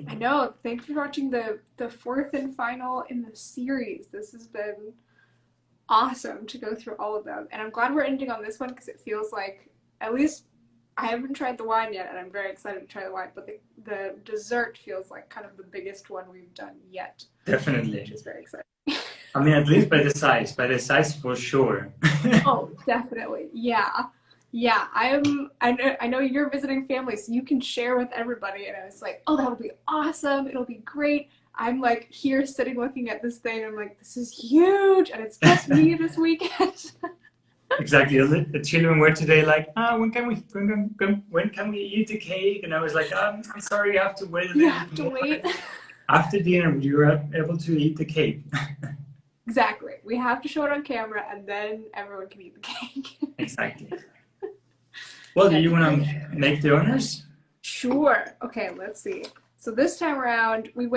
I know. Thanks for watching the fourth and final in the series. This has been awesome to go through all of them, and I'm glad we're ending on this one because it feels like at least I haven't tried the wine yet, and I'm very excited to try the wine. But the dessert feels like kind of the biggest one we've done yet, Definitely. which is very exciting. I mean, at least by the size for sure. Oh, definitely. Yeah. Yeah, I know you're visiting family, so you can share with everybody. And I was like, oh, that'll be awesome. It'll be great. I'm like here sitting looking at this thing. I'm like, this is huge, and it's just me this weekend. Exactly. The children were today like, when can we eat the cake? And I was like, I'm sorry, you have to wait a You little have bit to more. wait. After dinner, you are able to eat the cake. Exactly. We have to show it on camera, and then everyone can eat the cake. Exactly. Well, do Yeah. you want to make the honors? Sure. Okay, let's see. So this time around, we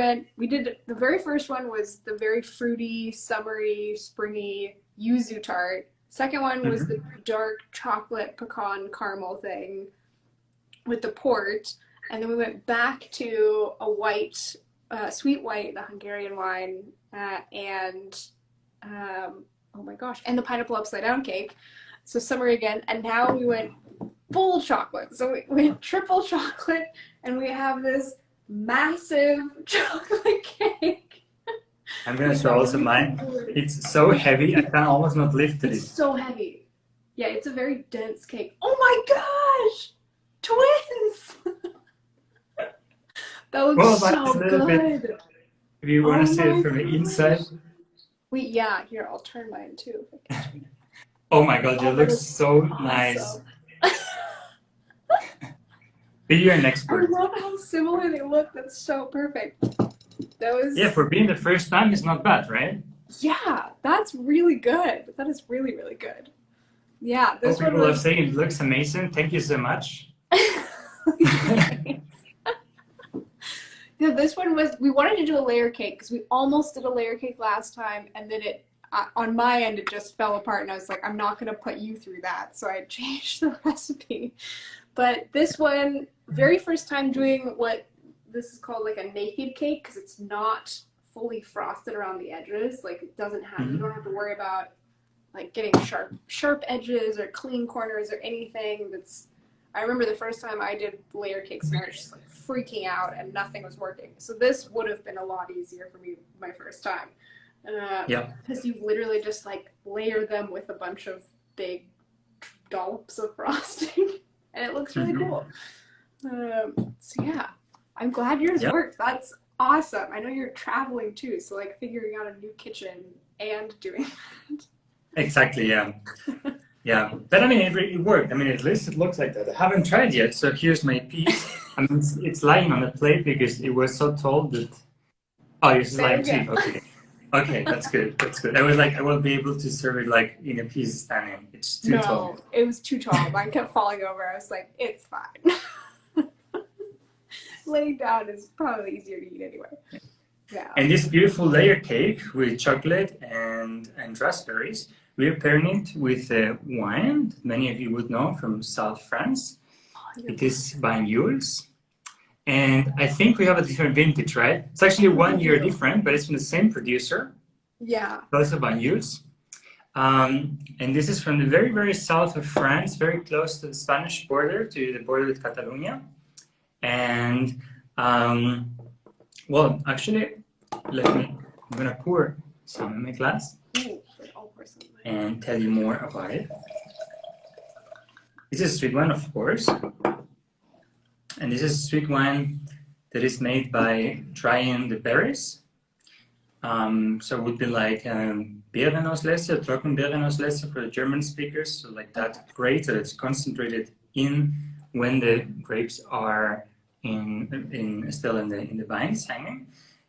did, the very first one was the very fruity, summery, springy yuzu tart. Second one was the Mm-hmm. dark chocolate pecan caramel thing with the port. And then we went back to a white, sweet white, the Hungarian wine, and oh my gosh, and the pineapple upside down cake. So summery again. And now we went full chocolate. So we went triple chocolate, and we have this massive chocolate cake. I'm gonna show also mine. It's so heavy, I can almost not lift It's it. so heavy. Yeah, it's a very dense cake. Oh my gosh! Twins! That looks Well, but it's so a little bit, good. if you want Oh to see it my from the inside. gosh. Wait, yeah, here, I'll turn mine too. Oh my God, it Oh, that looks is so nice. awesome. But you're an I expert. love how similar they look. That's so perfect. That Yeah, was, for being the first time, it's not bad, right? yeah, that's really good. That is really, really good. Yeah, Oh, this one people are was. saying it looks amazing. Thank you so much. Yeah, this one was. We wanted to do a layer cake because we almost did a layer cake last time, and then on my end, it just fell apart, and I was like, I'm not gonna put you through that, so I changed the recipe. But this one, very first time doing what this is called like a naked cake because it's not fully frosted around the edges. Like it doesn't have. You don't Mhm. have to worry about like getting sharp edges or clean corners or anything. That's I remember the first time I did layer cakes and I was just like freaking out and nothing was working. So this would have been a lot easier for me my first time. Yeah. Because you literally just like layer them with a bunch of big dollops of frosting and it looks really Mhm. cool. So yeah, I'm glad yours Yeah. worked. That's awesome. I know you're traveling too, so like figuring out a new kitchen and doing that. Exactly. Yeah. Yeah. But I mean, it worked. I mean, at least it looks like that. I haven't tried yet, so here's my piece. I mean, it's lying on the plate because it was so tall that. Oh, yours is There lying we go. too. Okay. Okay, that's good. That's good. I was like, I will be able to serve it like in a piece standing. It's too tall. No, it was too tall. Mine kept falling over. I was like, it's fine. Laying down is probably easier to eat anyway. Yeah. And this beautiful layer cake with chocolate and raspberries, we're pairing it with wine that many of you would know from South France. It is Banyuls. And I think we have a different vintage, right? It's actually We 1 year do. different, but it's from the same producer, Yeah. also Banyuls. And this is from the very, very south of France, very close to the Spanish border, to the border with Catalonia. And well, actually, I'm gonna pour some in my glass Ooh, I'll pour some. and tell you more about it. This is a sweet wine, of course, and this is a sweet wine that is made by drying the berries. So it would be like Beerenauslese, Trockenbeerenauslese for the German speakers, so like that grape that it's concentrated in when the grapes are still in the vines hanging.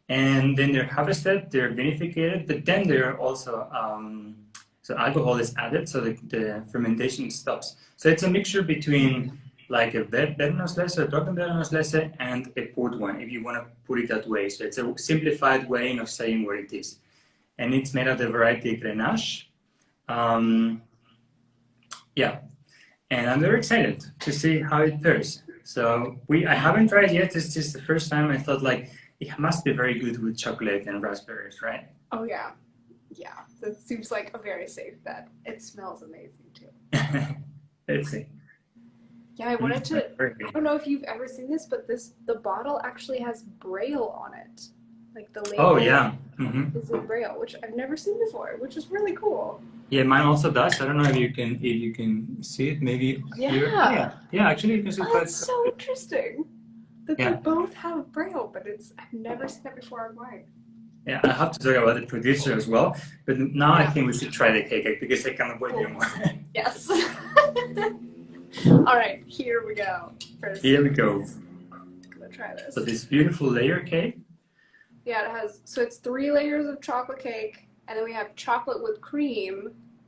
And then they're harvested, they're vinificated, but then they're also so alcohol is added, so the fermentation stops. So it's a mixture between like a Beerenauslese, a Trockenbeerenauslese, and a port wine, if you want to put it that way. So it's a simplified way of saying what it is. And it's made of the variety Grenache. Yeah, and I'm very excited to see how it pairs. So I haven't tried yet. It's just the first time. I thought like it must be very good with chocolate and raspberries, right? Oh yeah, yeah. That seems like a very safe bet. It smells amazing too. Let's see. Yeah, I wanted to. Very I good. don't know if you've ever seen this, but the bottle actually has Braille on it. Like the Oh label yeah. Mm-hmm. is in Braille, which I've never seen before, which is really cool. Yeah, mine also does. I don't know if you can see it. Maybe here. Oh, Yeah. yeah. Yeah, actually, you can see it Oh, quite. that's so interesting that they Yeah. both have Braille, but I've never seen that before on wine. Yeah, I have to talk about the producer as well. But now I Yeah. think we should try the cake because I cannot wait anymore. Yes. All right, here we go. First, Here we go. I'm gonna try this. So this beautiful layer cake. Yeah, it has. So it's 3 layers of chocolate cake, and then we have chocolate with cream,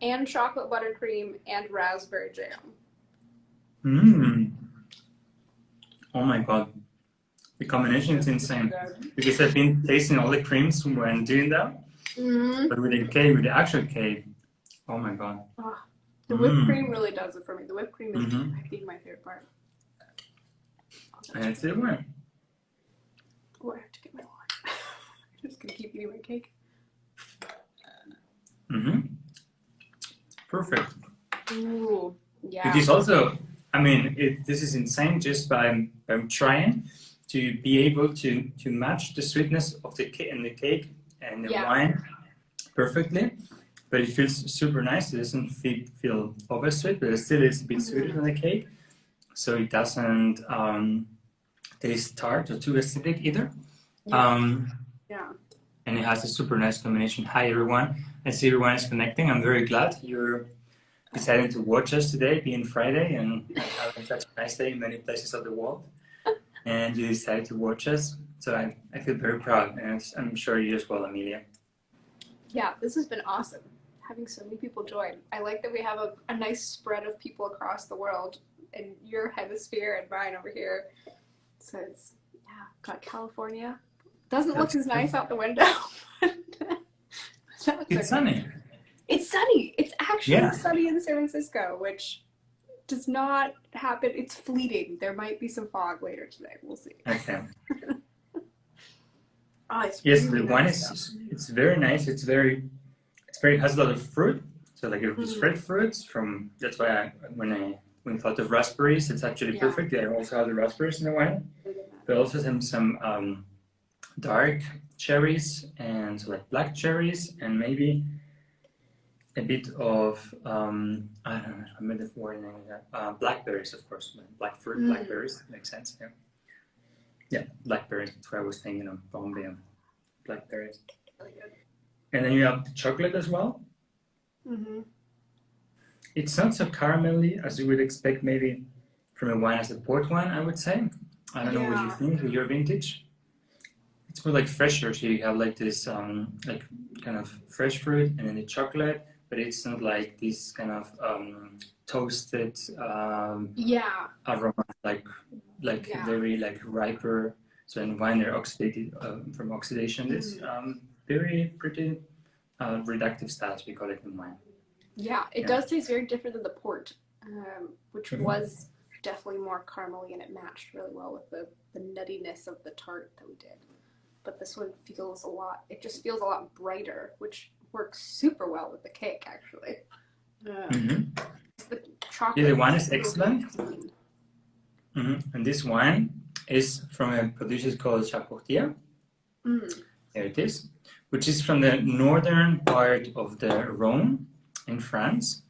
and chocolate buttercream, and raspberry jam. Mmm. Oh my god. The combination is insane. Because I've been tasting all the creams when doing that. Mm-hmm. But with the cake, with the actual cake, oh my god. Oh, the whipped cream really does it for me. The whipped cream is, I think, my favorite part. And it's the one. Oh, I have to get my wine. I'm just gonna keep eating my cake. Perfect. Ooh, yeah. It is also, I mean, this is insane just by trying to be able to match the sweetness of the cake and the wine perfectly. But it feels super nice. It doesn't feel over sweet, but it still is a bit sweeter than the cake. So it doesn't taste tart or too acidic either. Yeah. And it has a super nice combination. Hi everyone. I see everyone is connecting. I'm very glad you're deciding to watch us today, being Friday, and having such a nice day in many places of the world. And you decided to watch us. So I feel very proud, and I'm sure you as well, Amelia. Yeah, this has been awesome. Having so many people join. I like that we have a nice spread of people across the world in your hemisphere and mine over here. So it's, got California. Doesn't look as nice out the window. It's sunny. It's sunny. It's actually sunny in San Francisco, which does not happen. It's fleeting. There might be some fog later today. We'll see. Okay. It's yes, really the wine nice it's very nice. It's very has a lot of fruit. So like it was red fruits from. That's why when I thought of raspberries, it's actually perfect. I also have the raspberries in the wine, but also some dark cherries and so like black cherries and maybe a bit of I don't know. I made the word name that blackberries, of course. Blackberries makes sense. Yeah, blackberries. That's what I was thinking of. Bombay and blackberries. Really good. And then you have the chocolate as well. It's not so caramelly as you would expect maybe from a wine as a port wine, I would say. I don't know what you think with your vintage. It's more like fresher, so you have like this like kind of fresh fruit and then the chocolate, but it's not like this kind of toasted aroma like very like riper. So in wine they're oxidated from oxidation. It's very pretty reductive styles, we call it in wine. Yeah, it does taste very different than the port, which was definitely more caramely, and it matched really well with the nuttiness of the tart that we did. But this one feels it just feels a lot brighter, which works super well with the cake, actually. The chocolate the wine is excellent. And this wine is from a producer called Chapoutier. There it is, which is from the northern part of the Rhone in France.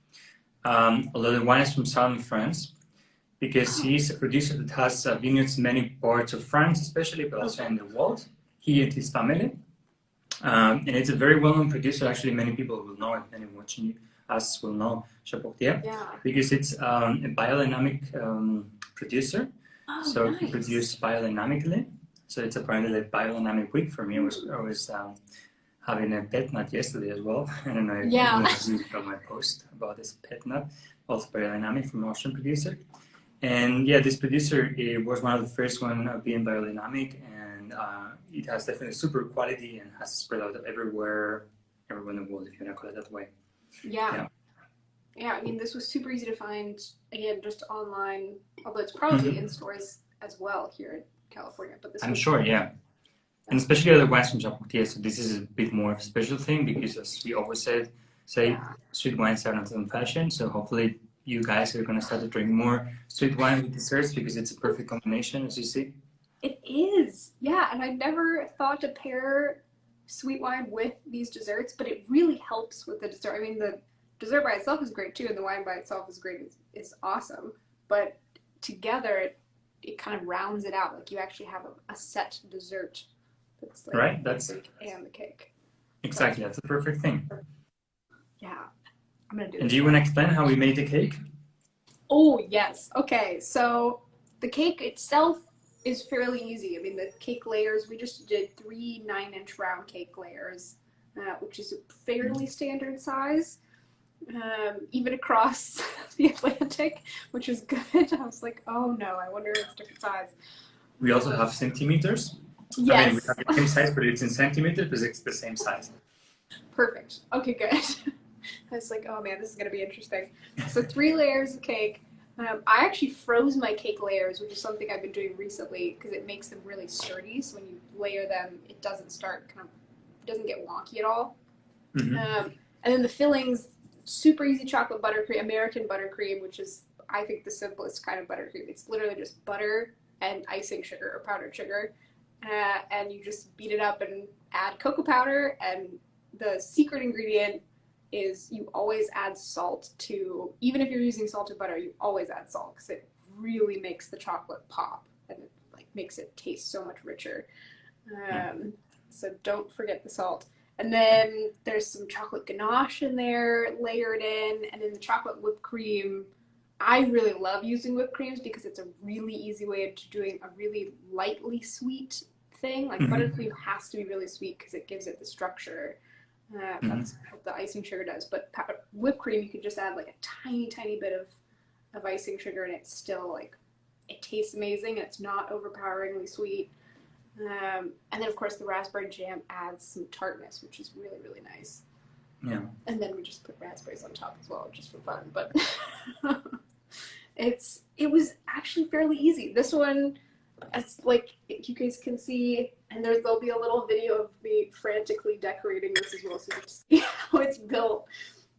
Although the wine is from southern France, because he's a producer that has vineyards in many parts of France, especially, but also in the world. He and his family. And it's a very well-known producer. Actually, many people will know it. Many watching us will know Chapoutier, because it's a biodynamic producer. So he produced biodynamically. So it's apparently a biodynamic week for me. I was having a pet nut yesterday as well. I don't know if you saw my post about this pet nut, also biodynamic from an Austrian producer. And this producer was one of the first one being biodynamic, and it has definitely super quality and has spread out everywhere in the world, if you want to call it that way. Yeah, I mean, this was super easy to find, again, just online, although it's probably in stores as well here in California. But this I'm was, sure, yeah. And especially other wines from Chapoutier. So this is a bit more of a special thing because, as we always say sweet wines are not in fashion. So hopefully you guys are going to start to drink more sweet wine with desserts because it's a perfect combination, as you see. it is, yeah. And I never thought to pair sweet wine with these desserts, but it really helps with the dessert. I mean, the dessert by itself is great too, and the wine by itself is great. It's awesome, but together it kind of rounds it out. Like you actually have a set dessert that's like Right? the That's drink and the cake. exactly, that's the perfect thing. Yeah, I'm gonna do And this. do you want to explain how we made the cake? Oh, yes. Okay, so the cake itself is fairly easy. I mean, the cake layers, we just did 3 9-inch round cake layers, which is a fairly standard size, even across the Atlantic, which is good. I was like, oh no, I wonder if it's different size. We also have centimeters. Yes. I mean, we have the same size, but it's in centimeters, but it's the same size. Perfect. Okay, good. I was like, oh man, this is going to be interesting. So 3 layers of cake. I actually froze my cake layers, which is something I've been doing recently because it makes them really sturdy. So when you layer them, it doesn't doesn't get wonky at all. Mm-hmm. And then the fillings, super easy chocolate buttercream, American buttercream, which is, I think, the simplest kind of buttercream. It's literally just butter and icing sugar or powdered sugar. And you just beat it up and add cocoa powder. And the secret ingredient is you always add salt to, even if you're using salted butter, you always add salt because it really makes the chocolate pop and it like makes it taste so much richer. So don't forget the salt. And then there's some chocolate ganache in there layered in, and then the chocolate whipped cream. I really love using whipped creams because it's a really easy way of doing a really lightly sweet thing. Like buttercream has to be really sweet because it gives it the structure. That's what the icing sugar does. But whipped cream, you could just add like a tiny, tiny bit of icing sugar, and it's still like, it tastes amazing, and it's not overpoweringly sweet. And then, of course, the raspberry jam adds some tartness, which is really, really nice. Yeah. And then we just put raspberries on top as well, just for fun. But it was actually fairly easy. This one, as like you guys can see, and there'll be a little video of me frantically decorating this as well, so you can see how it's built.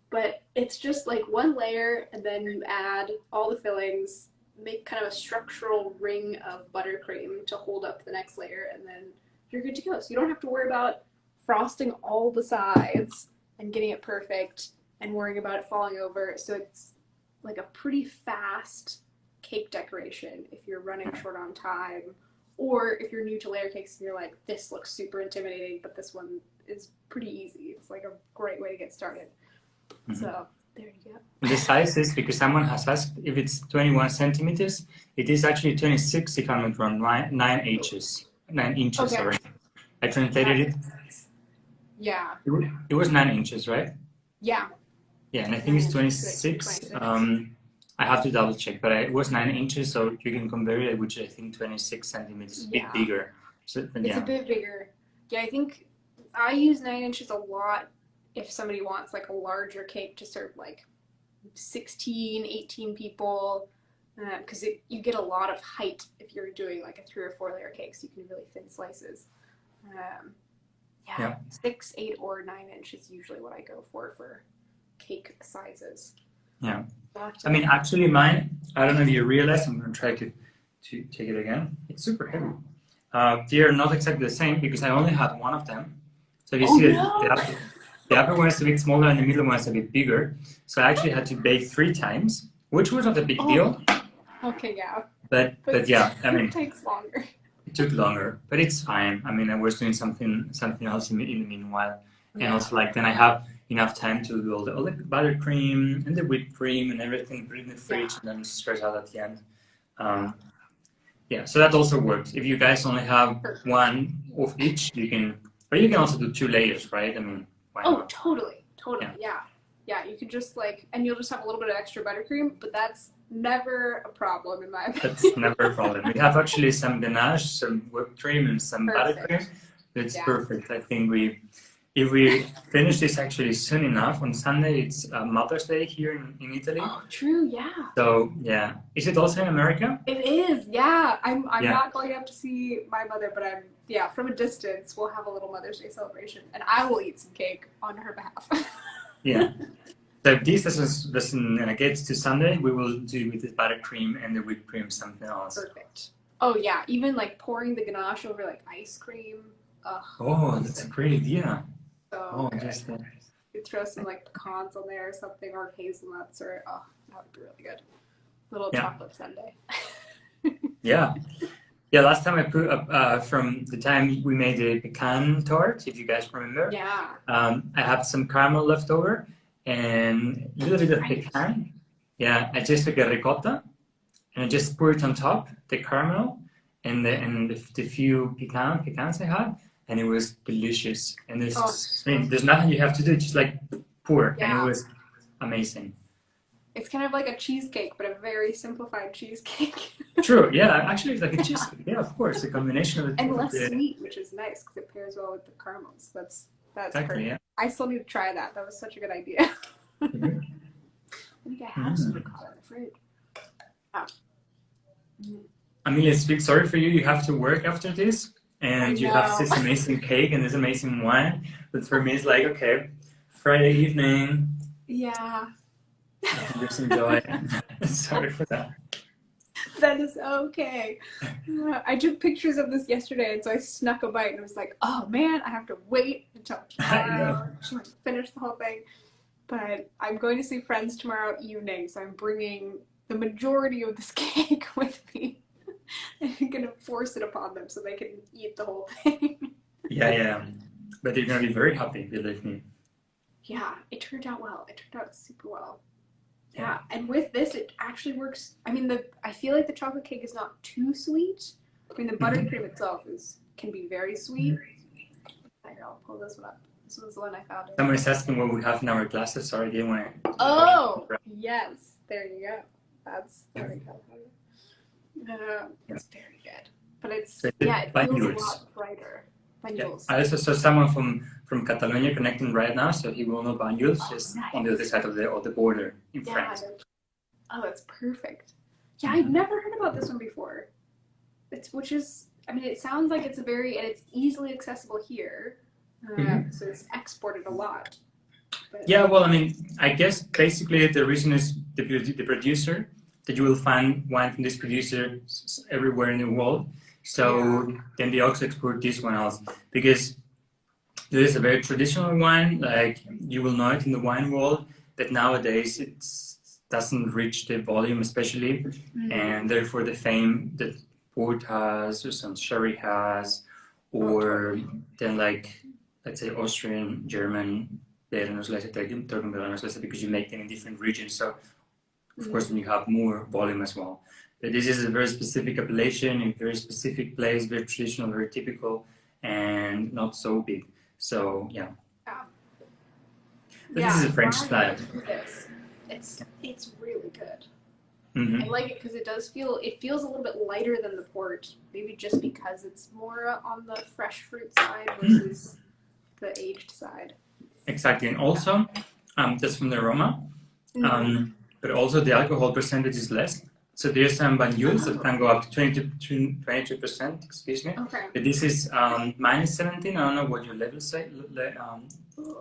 But it's just like 1 layer, and then you add all the fillings, make kind of a structural ring of buttercream to hold up the next layer, and then you're good to go. So you don't have to worry about frosting all the sides and getting it perfect and worrying about it falling over. So it's like a pretty fast cake decoration if you're running short on time, or if you're new to layer cakes and you're like, this looks super intimidating, but this one is pretty easy. It's like a great way to get started. So there you go. The size is, because someone has asked if it's 21 centimeters, it is actually 26 if I'm not wrong, 9 inches. 9 inches, Okay. sorry. I translated it. Yeah. It was 9 inches, right? Yeah. Yeah, and I think it's 26. I have to double check, but it was 9 inches, so you can convert it, which I think 26 centimeters, a bit bigger. So, it's a bit bigger. Yeah, I think I use 9 inches a lot if somebody wants like a larger cake to serve like 16, 18 people, because you get a lot of height if you're doing like a 3 or 4 layer cake, so you can really thin slices. 6, 8, or 9 inch is usually what I go for cake sizes. Yeah. I mean, actually mine, I don't know if you realize, I'm going to try to take it again. It's super heavy. They are not exactly the same because I only had 1 of them. So you see that the upper one is a bit smaller and the middle one is a bit bigger. So I actually had to bake 3 times, which was not a big deal. Okay, yeah. But yeah, I mean, it takes longer. It took longer, but it's fine. I mean, I was doing something else in the meanwhile. And also, like, then I have enough time to do all the buttercream and the whipped cream and everything, put it in the fridge, and then stretch out at the end. So that also works. If you guys only have 1 of each, you can also do 2 layers, right? I mean, why not? Totally, yeah. You could just and you'll just have a little bit of extra buttercream, but that's never a problem in my opinion. That's never a problem. We have actually some ganache, some whipped cream, and some buttercream. It's perfect. I think if we finish this actually soon enough, on Sunday it's Mother's Day here in Italy. Oh, true, yeah. So yeah, is it also in America? It is, yeah. I'm Yeah. not going up to see my mother, but from a distance, we'll have a little Mother's Day celebration, and I will eat some cake on her behalf. Yeah. So if this doesn't get to Sunday, we will do with the buttercream and the whipped cream something else. Perfect. Oh yeah, even like pouring the ganache over like ice cream. Ugh, Oh, that's a great idea. so good. Just You throw some like pecans on there or something, or hazelnuts, or that would be really good. Little chocolate sundae. Yeah. Yeah, last time I put up from the time we made the pecan tart, if you guys remember. Yeah. I have some caramel left over and a little bit of pecan. Yeah, I just took a ricotta and I just poured it on top, the caramel and the few pecans I had, and it was delicious. And there's nothing you have to do, just like pour, and it was amazing. It's kind of like a cheesecake, but a very simplified cheesecake. True, yeah, actually it's like a cheesecake. Yeah, of course, a combination of it. And less sweet, which is nice because it pairs well with the caramels. That's exactly, perfect. yeah. I still need to try that. That was such a good idea. Mm-hmm. I think I have some ricotta in the fridge. Amelia, it's a big sorry for you. You have to work after this, and you have this amazing cake and this amazing wine. But for me, it's like, okay, Friday evening. Yeah. I can just enjoy it. Sorry for that. That is okay. I took pictures of this yesterday, and so I snuck a bite and was like, oh man, I have to wait until tomorrow to finish the whole thing. But I'm going to see friends tomorrow evening, so I'm bringing the majority of this cake with me. And I'm going to force it upon them so they can eat the whole thing. Yeah. But you're going to be very happy, believe me. Yeah, it turned out well. It turned out super well. Yeah, and with this, it actually works. I mean, I feel like the chocolate cake is not too sweet. I mean, the buttercream itself can be very sweet. Here, I'll pull this one up. This was the one I found. Somebody's asking what we have in our glasses. Sorry, I didn't want to. Oh, yes. There you go. There we go. It's very good. But it feels a lot brighter. Banyuls. I also saw someone from Catalonia connecting right now, so he will know Banyuls, just on the other side of the border in France. Oh, that's perfect. Yeah, I've never heard about this one before. It sounds like and it's easily accessible here, so it's exported a lot. But, yeah, well, I mean, I guess basically the reason is the producer, that you will find wine from this producer everywhere in the world. So then they also export this one also, because there is a very traditional wine, like you will know it in the wine world, that nowadays it doesn't reach the volume especially, and therefore the fame that port has, or some sherry has, or then like, let's say Austrian, German, because you make them in different regions. So of course then you have more volume as well. But this is a very specific appellation, in a very specific place, very traditional, very typical, and not so big. So yeah. But this is a French style. It's really good. Mm-hmm. I like it because it feels a little bit lighter than the port, maybe just because it's more on the fresh fruit side versus the aged side. Exactly, and also that's from the aroma, but also the alcohol percentage is less. So there's some Banyuls that can go up to 22%, excuse me. Okay. But this is minus 17. I don't know what your level says.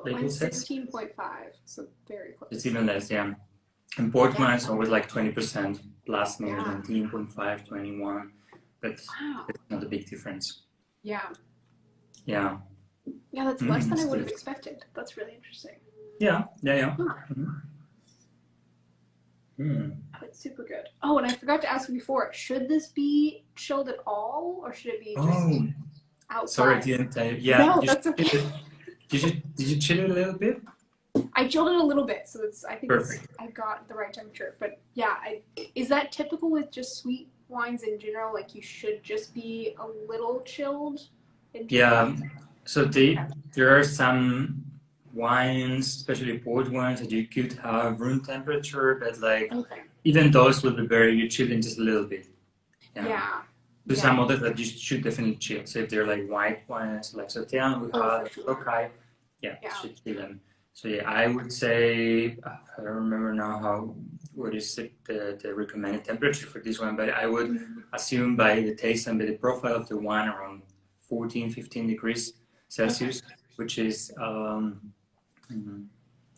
Mine's 16.5, so very close. It's even less, yeah. And port wine is always like 20%, plus maybe 19.5, 21. But it's not a big difference. Yeah. Yeah. Yeah, that's less than I would have expected. That's really interesting. Yeah. It's super good. Oh, and I forgot to ask you before, should this be chilled at all, or should it be just outside? Sorry, I didn't tell you. Yeah. No, that's okay. Did you chill it a little bit? I chilled it a little bit, so I think I got the right temperature. But yeah, is that typical with just sweet wines in general? Like you should just be a little chilled? Yeah. So there are some wines, especially port wines, that you could have room temperature, but like even those will be better you chill in just a little bit. Yeah. Some others that you should definitely chill. So if they're like white wines, like Sauternes, we have Tokai, Yeah, Yeah. should see them. So yeah, I would say I don't remember now what is the recommended temperature for this one, but I would assume by the taste and by the profile of the wine around 14, 15 degrees Celsius, which is mm,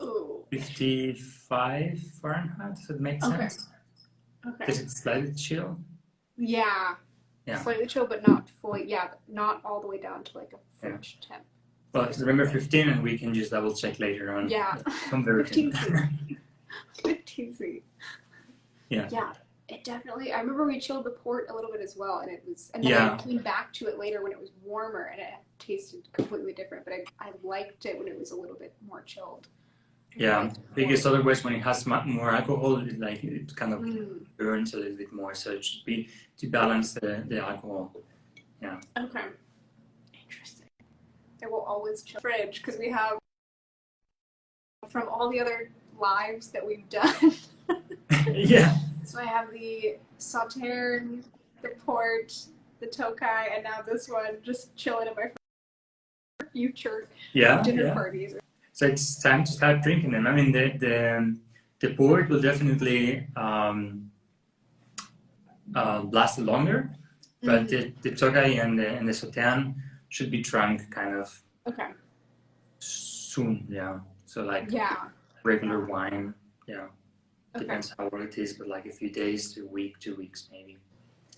Ooh. 55 Fahrenheit. Does it make sense? Okay. Does it slightly chill? Yeah. Yeah. Slightly chill, but not fully. Yeah, not all the way down to like a fridge temp. Well, remember 15, and we can just double check later on. Yeah. Conversion. 15C. 15C. Yeah. Yeah. It definitely. I remember we chilled the port a little bit as well, and it was. And then Yeah. I came back to it later when it was warmer, and it tasted completely different. But I liked it when it was a little bit more chilled. Yeah, because otherwise when it has more alcohol, it kind of burns a little bit more. So it should be to balance the alcohol. Yeah. Okay. Interesting. I will always chill the fridge because we have from all the other lives that we've done. Yeah. So I have the Sauterne, the port, the Tokai, and now this one just chilling in my future dinner parties. So it's time to start drinking them. I mean, the port will definitely last longer, but the Tokai and the Sauterne should be drunk kind of soon. Yeah. So like regular wine. Yeah. Depends how old it is, but like a few days to a week, 2 weeks maybe.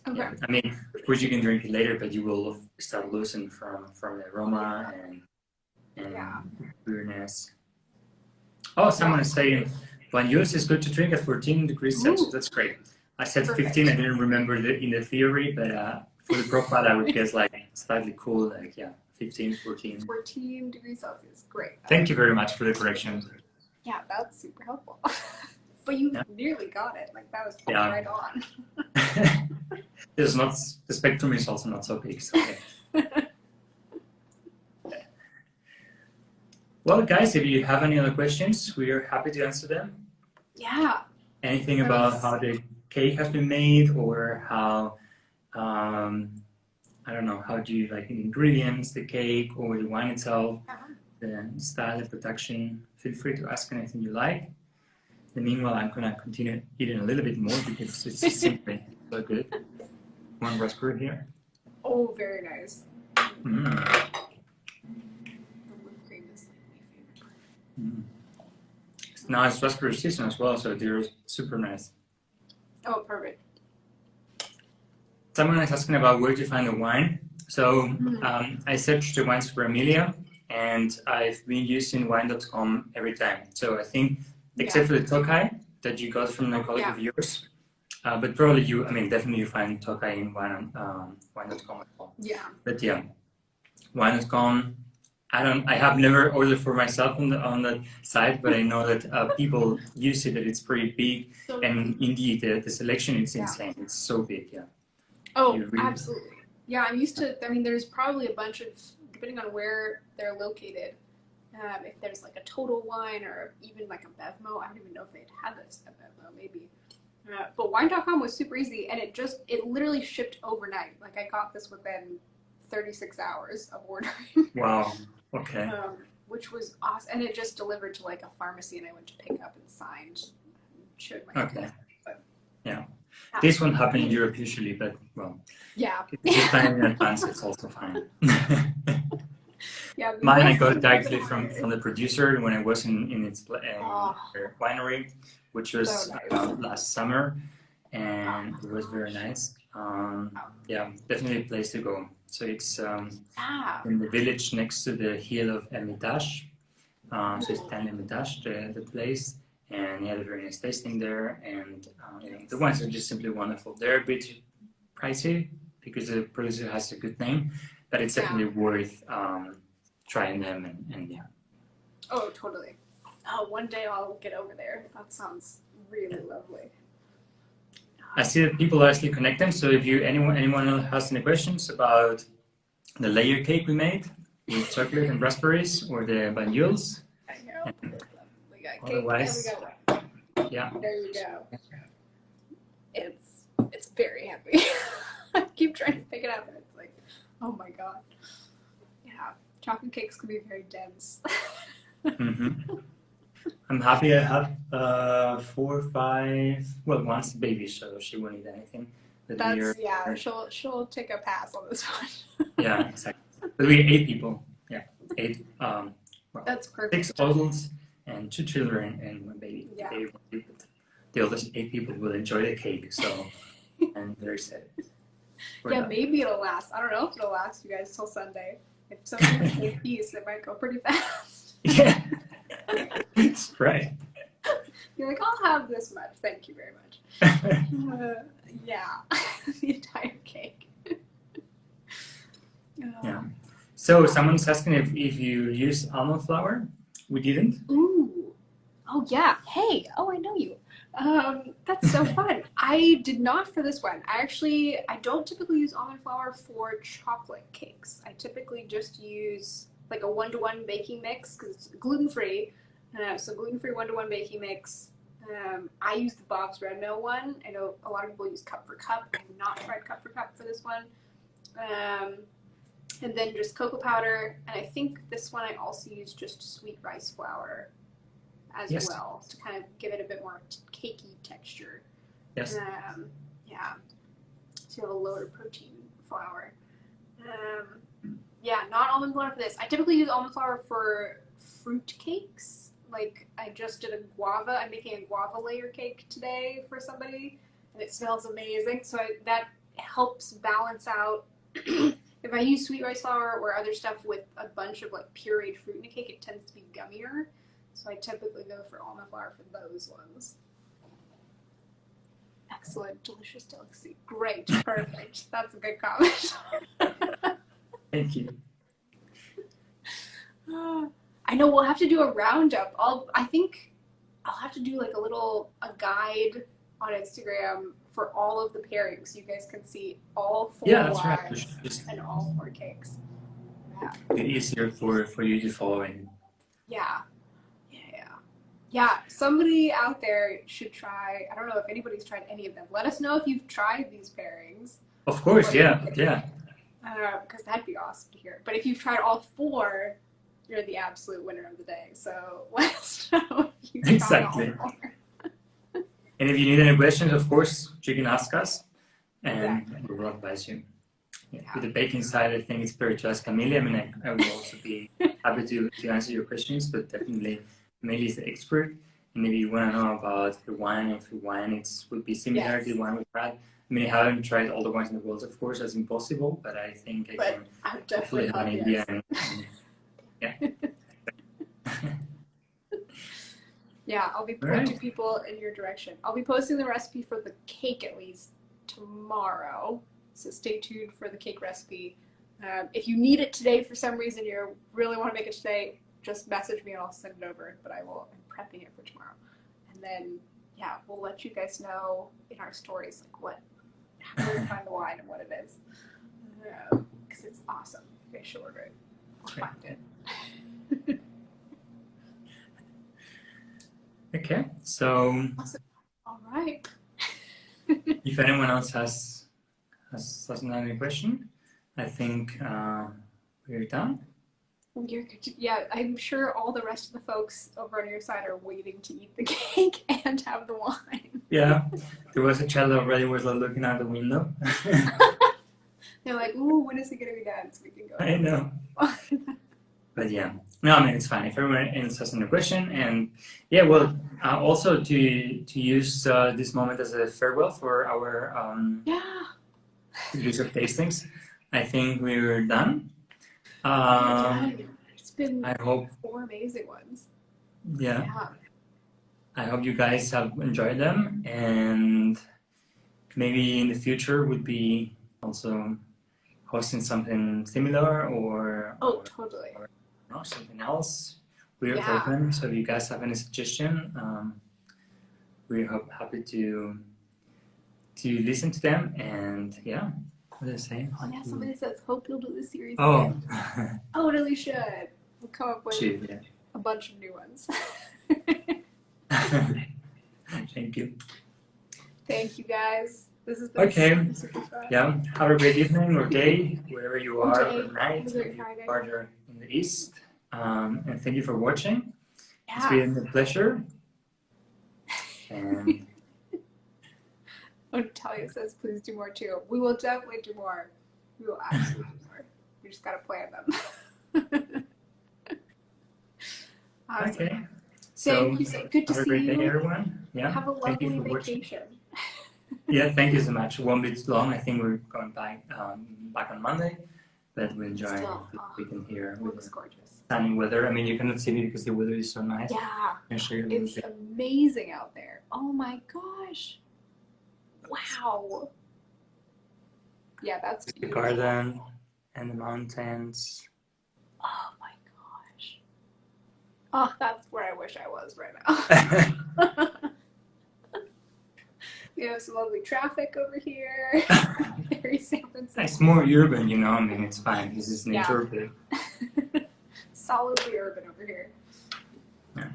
Okay. Yeah. I mean, of course you can drink it later, but you will start losing from the aroma and pureness. Oh, someone is saying Banyuls is good to drink at 14 degrees Celsius. That's great. I said 15. I didn't remember in the theory, but for the profile, I would guess like slightly cool, like 15, 14. 14 degrees Celsius. Great. Thank you very much for the correction. Yeah, that's super helpful. But you nearly got it. Like that was right on. It's not, the spectrum is also not so big. So, Well, guys, if you have any other questions, we are happy to answer them. Yeah. Anything about how the cake has been made, or how, I don't know, how do you like the ingredients, the cake, or the wine itself, the style of production, feel free to ask anything you like. In the meanwhile, I'm going to continue eating a little bit more because it's simply so good. One raspberry here. Oh, very nice. Now it's raspberry season as well, so they're super nice. Oh, perfect. Someone is asking about where to find the wine. So I searched the wines for Emilia, and I've been using wine.com every time. So I think, except for the Tokai that you got from a colleague of yours, but probably definitely you find Tokai in wine.com as well. Yeah. But yeah, wine.com. I have never ordered for myself on the site, but I know that people use it, that it's pretty big, and indeed the selection is insane. It's so big, Oh, absolutely. Yeah, I'm used to. I mean, there's probably a bunch of, depending on where they're located. If there's like a Total Wine or even like a Bevmo, I don't even know if they'd had this at Bevmo, maybe. But wine.com was super easy, and it literally shipped overnight. Like I got this within 36 hours of ordering. Wow. Okay. Which was awesome, and it just delivered to like a pharmacy, and I went to pick up and signed, showed my Okay. But, this won't happen in Europe usually, but well. Yeah. If you plan in advance, it's also fine. Mine I got directly from the producer when I was in its winery, which was last summer, and it was very nice. Definitely a place to go. So it's in the village next to the hill of Hermitage. So it's Hermitage, the place, and he had a very nice tasting there. And the wines are just simply wonderful. They're a bit pricey because the producer has a good name, but it's definitely worth trying them. And Oh, totally. Oh, one day I'll get over there. That sounds really lovely. I see that people are actually connecting. So if anyone else has any questions about the layer cake we made with chocolate and raspberries, or the Banyuls, I know. We got cake. Otherwise, There we go. It's very heavy. I keep trying to pick it up, and it's like, oh my god. Yeah. Chocolate cakes can be very dense. I'm happy I have 4 or 5. Well, one's a baby, so she won't eat anything. But She'll take a pass on this one. Yeah, exactly. But we 8 people. Yeah, 8. That's perfect. 6 adults and 2 children and 1 baby. Yeah. The other 8 people will enjoy the cake, so I'm very excited. Maybe it'll last. I don't know if it'll last you guys till Sunday. If somebody has a piece, it might go pretty fast. Yeah, that's right. You're like, I'll have this much. Thank you very much. The entire cake. Yeah. So someone's asking if you use almond flour. We didn't. Ooh. Oh yeah. Hey. Oh, I know you. That's so fun. I did not for this one. I don't typically use almond flour for chocolate cakes. I typically just use like a 1-to-1 baking mix because it's gluten-free. So gluten-free 1-to-1 baking mix. I use the Bob's Red Mill one. I know a lot of people use cup for cup. I have not tried cup for cup for this one. And then just cocoa powder. And I think this one I also use just sweet rice flour as well to kind of give it a bit more cakey texture. Yes. So you have a lower protein flour. Not almond flour for this. I typically use almond flour for fruit cakes. Like I just did a guava. I'm making a guava layer cake today for somebody, and it smells amazing. So that helps balance out. If I use sweet rice flour or other stuff with a bunch of like pureed fruit in a cake, it tends to be gummier. So I typically go for almond flour for those ones. Excellent, delicious delicacy. Great, perfect. That's a good comment. Thank you. I know we'll have to do a roundup. I think I'll have to do like a guide on Instagram for all of the pairings so you guys can see all 4 wines and all 4 cakes. Yeah. It's easier for you to follow in. Yeah, somebody out there should try. I don't know if anybody's tried any of them. Let us know if you've tried these pairings. Of course, yeah. Because that'd be awesome to hear. But if you've tried all 4, you're the absolute winner of the day. So let us know if you tried all 4. And if you need any questions, of course, you can ask us, and we will advise you. With the baking side, I think it's better to ask Amelia. I mean, I will also be happy to answer your questions, but definitely Amelia is the expert. And if you want to know about the wine, if the wine would be similar to the wine we've had. I mean, I haven't tried all the wines in the world, of course, that's impossible, but I think I can hopefully have an idea. I'll be pointing people in your direction. I'll be posting the recipe for the cake at least tomorrow, so stay tuned for the cake recipe. If you need it today for some reason, you really want to make it today, just message me and I'll send it over, but I'm prepping it for tomorrow. And then, we'll let you guys know in our stories, like how to find the wine and what it is. Because it's awesome. You guys should order it. We'll find it. Okay, so awesome. All right. If anyone else has any question, I think we're done. You're good to, I'm sure all the rest of the folks over on your side are waiting to eat the cake and have the wine. Yeah, there was a child already was looking out the window. They're like, ooh, when is it going to be done so we can go? I know. But no, I mean, it's fine. If everyone else has any question, and also to use this moment as a farewell for our use of tastings, I think we're done. It's been I hope 4 amazing ones. I hope you guys have enjoyed them, and maybe in the future would be also hosting something similar or totally. Or something else. We're open, so if you guys have any suggestion, we're happy to listen to them. And what did I say? Somebody says, hope you'll do this series again. Totally should. We'll come up with a bunch of new ones. Thank you. Thank you, guys. This has been super fun. Have a great evening or day, wherever you are, or night, Have a great Friday. farther in the east. And thank you for watching. Yeah. It's been a pleasure. And Natalia says, please do more too. We will definitely do more. We will absolutely do more. We just gotta plan them. Awesome. okay. Thank you. So good to have a see great day, you. everyone. Yeah. Have a Thank you lovely for watching. vacation. Yeah, thank you so much. It won't be too long. I think we're going back on Monday, but we're enjoying the weekend here. Looks gorgeous. Sunny weather. I mean, you cannot see me because the weather is so nice. Yeah, it's amazing out there. Oh my gosh! Wow. Yeah, that's the garden and the mountains. Oh my gosh. Oh, that's where I wish I was right now. We have some lovely traffic over here. Very San Francisco. It's more urban, you know. I mean, it's fine. This is nature. Yeah. Solidly urban over here. Yeah.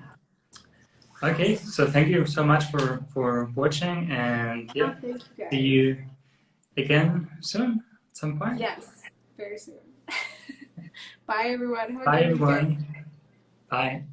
Okay, so thank you so much for watching, and yeah, thank you guys. see you again soon at some point. Yes, very soon. Bye everyone. Have a Bye good everyone. weekend. Bye.